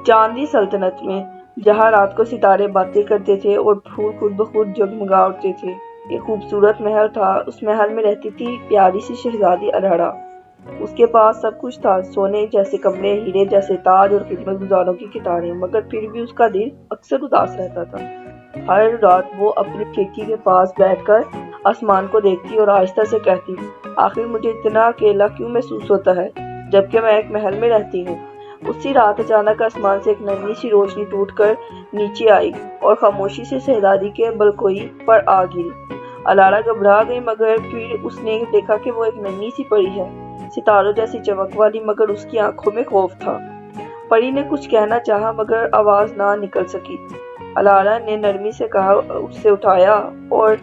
چاندنی سلطنت میں، جہاں رات کو ستارے باتیں کرتے تھے اور پھول خود بخود جگمگا اٹھتے تھے، ایک خوبصورت محل تھا۔ اس محل میں رہتی تھی پیاری سی شہزادی الارا۔ اس کے پاس سب کچھ تھا، سونے جیسے کمرے، ہیرے جیسے تاج اور خدمت گزاروں کی قطاریں، مگر پھر بھی اس کا دل اکثر اداس رہتا تھا۔ ہر رات وہ اپنی کھڑکی کے پاس بیٹھ کر آسمان کو دیکھتی اور آہستہ سے کہتی، آخر مجھے اتنا اکیلا کیوں محسوس ہوتا ہے جبکہ میں ایک محل میں رہتی ہوں۔ اسی رات اچانک آسمان سے ایک ننھی سی روشنی ٹوٹ کر نیچے آئی اور خاموشی سے شہزادی کے بلکوئی پر آ گری۔ الارا گھبرا گئی، مگر پھر اس نے دیکھا کہ وہ ایک ننھی سی پری ہے، ستاروں جیسی چمک والی، مگر اس کی آنکھوں میں خوف تھا۔ پری نے کچھ کہنا چاہا مگر آواز نہ نکل سکی۔ الارا نے نرمی سے اسے اٹھایا اور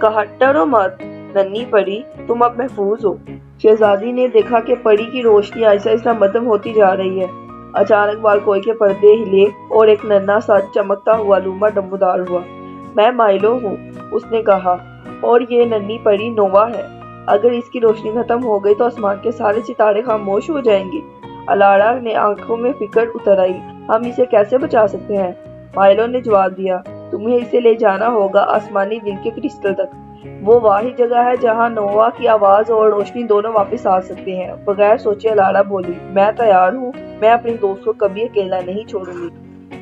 کہا، ڈرو مت ننھی پری، تم اب محفوظ ہو۔ شہزادی نے دیکھا کہ پری کی روشنی آہستہ آہستہ مدھم ہوتی جا رہی ہے۔ اچانک بالکوئی کے پردے ہلے اور ایک ننھا سا چمکتا ہوا لومڑ نمودار ہوا۔ میں مائلو ہوں، اس نے کہا، اور یہ ننھی پری نووا ہے۔ اگر اس کی روشنی ختم ہو گئی تو آسمان کے سارے ستارے خاموش ہو جائیں گے۔ الارا نے آنکھوں میں فکر اتر آئی، ہم اسے کیسے بچا سکتے ہیں؟ مائلو نے جواب دیا، تمہیں اسے لے جانا ہوگا آسمانی دل کے کرسٹل تک۔ وہ واحد جگہ ہے جہاں نووا کی آواز اور روشنی دونوں واپس آ سکتے ہیں۔ بغیر سوچے الارا بولی، میں تیار ہوں، میں اپنی دوست کو کبھی اکیلا نہیں چھوڑوں گی۔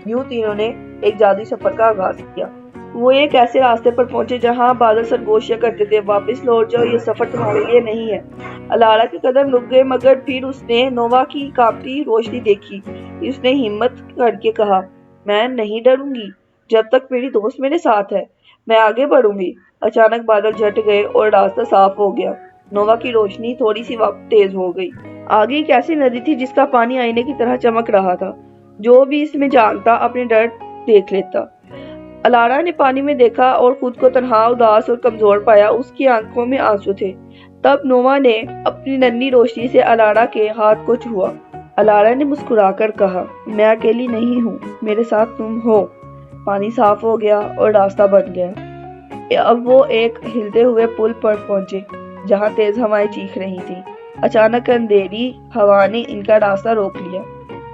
یوں تینوں نے ایک جادوئی سفر کا آغاز کیا۔ وہ ایک ایسے راستے پر پہنچے جہاں بادل سرگوشیاں کرتے تھے، واپس لوٹ جاؤ، یہ سفر تمہارے لیے نہیں ہے۔ الارا کے قدم رک گئے، مگر پھر اس نے نووا کی کانپتی روشنی دیکھی۔ اس نے ہمت کر کے کہا، میں نہیں ڈروں گی، جب تک میری دوست میرے ساتھ ہے، میں آگے بڑھوں گی۔ اچانک بادل چھٹ گئے اور راستہ صاف ہو گیا۔ نووا کی روشنی تھوڑی سی تیز ہو گئی۔ آگے ایک ایسی ندی تھی جس کا پانی آئینے کی طرح چمک رہا تھا۔ جو بھی اس میں جانتا اپنے ڈر دیکھ لیتا۔ الارا نے پانی میں دیکھا اور خود کو تنہا، اداس اور کمزور پایا۔ اس کی آنکھوں میں آنسو تھے۔ تب نووا نے اپنی ننھی روشنی سے الارا کے ہاتھ کو چھوا۔ الارا نے مسکرا کر کہا، میں اکیلی نہیں ہوں، میرے ساتھ تم ہو۔ پانی صاف ہو گیا اور راستہ بن گیا۔ اب وہ ایک ہلتے ہوئے پل پر پہنچے جہاں تیز ہوائیں چیخ رہی تھیں۔ اچانک اندھیری ہوا نے ان کا راستہ روک لیا۔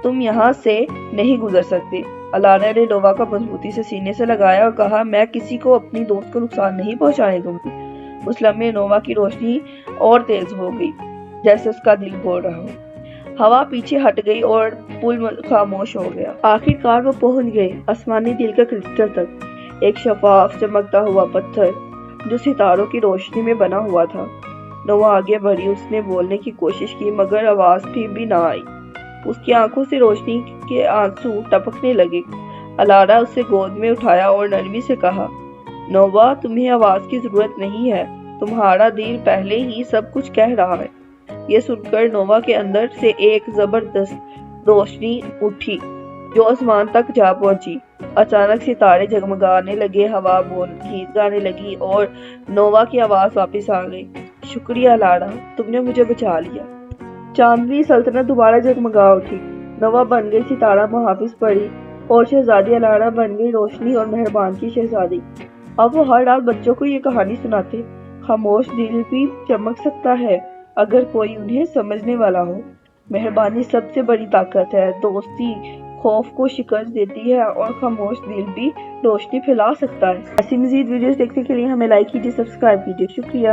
تم یہاں سے نہیں گزر سکتے۔ الارا نے نووا کو مضبوطی سے سینے سے لگایا اور کہا، میں کسی کو اپنی دوست کو نقصان نہیں پہنچانے دوں گی۔ اس لمحے نووا کی روشنی اور تیز ہو گئی، جیسے اس کا دل بول رہا ہو۔ ہوا پیچھے ہٹ گئی اور پل خاموش ہو گیا۔ آخر کار وہ پہنچ گئے آسمانی دل کے کرسٹل تک، ایک شفاف چمکتا ہوا پتھر جو ستاروں کی روشنی میں بنا ہوا تھا۔ نووا آگے بڑھی، اس نے بولنے کی کوشش کی مگر آواز پھر بھی نہ آئی۔ اس کی آنکھوں سے روشنی کے آنسو ٹپکنے لگے۔ الارا اسے گود میں اٹھایا اور نرمی سے کہا، نووا، تمہیں آواز کی ضرورت نہیں ہے، تمہارا دل پہلے ہی سب کچھ کہہ رہا ہے۔ یہ سن کر نووا کے اندر سے ایک زبردست روشنی اٹھی جو آسمان تک جا پہنچی۔ اچانک ستارے جگمگانے لگے، ہوا گیت گانے لگی اور نووا کی آواز واپس آ گئی، شکریہ الارا، تم نے مجھے بچا لیا۔ چاندنی سلطنت دوبارہ جگمگا اٹھی۔ نووا بن گئی ستارہ محافظ پری اور شہزادی الارا بن گئی روشنی اور مہربان کی شہزادی۔ اب وہ ہر رات بچوں کو یہ کہانی سناتے، خاموش دل بھی چمک سکتا ہے اگر کوئی انہیں سمجھنے والا ہو۔ مہربانی سب سے بڑی طاقت ہے، دوستی خوف کو شکست دیتی ہے اور خاموش دل بھی روشنی پھیلا سکتا ہے۔ ایسی مزید ویڈیوز دیکھنے کے لیے ہمیں لائک کیجیے، سبسکرائب کیجیے۔ شکریہ۔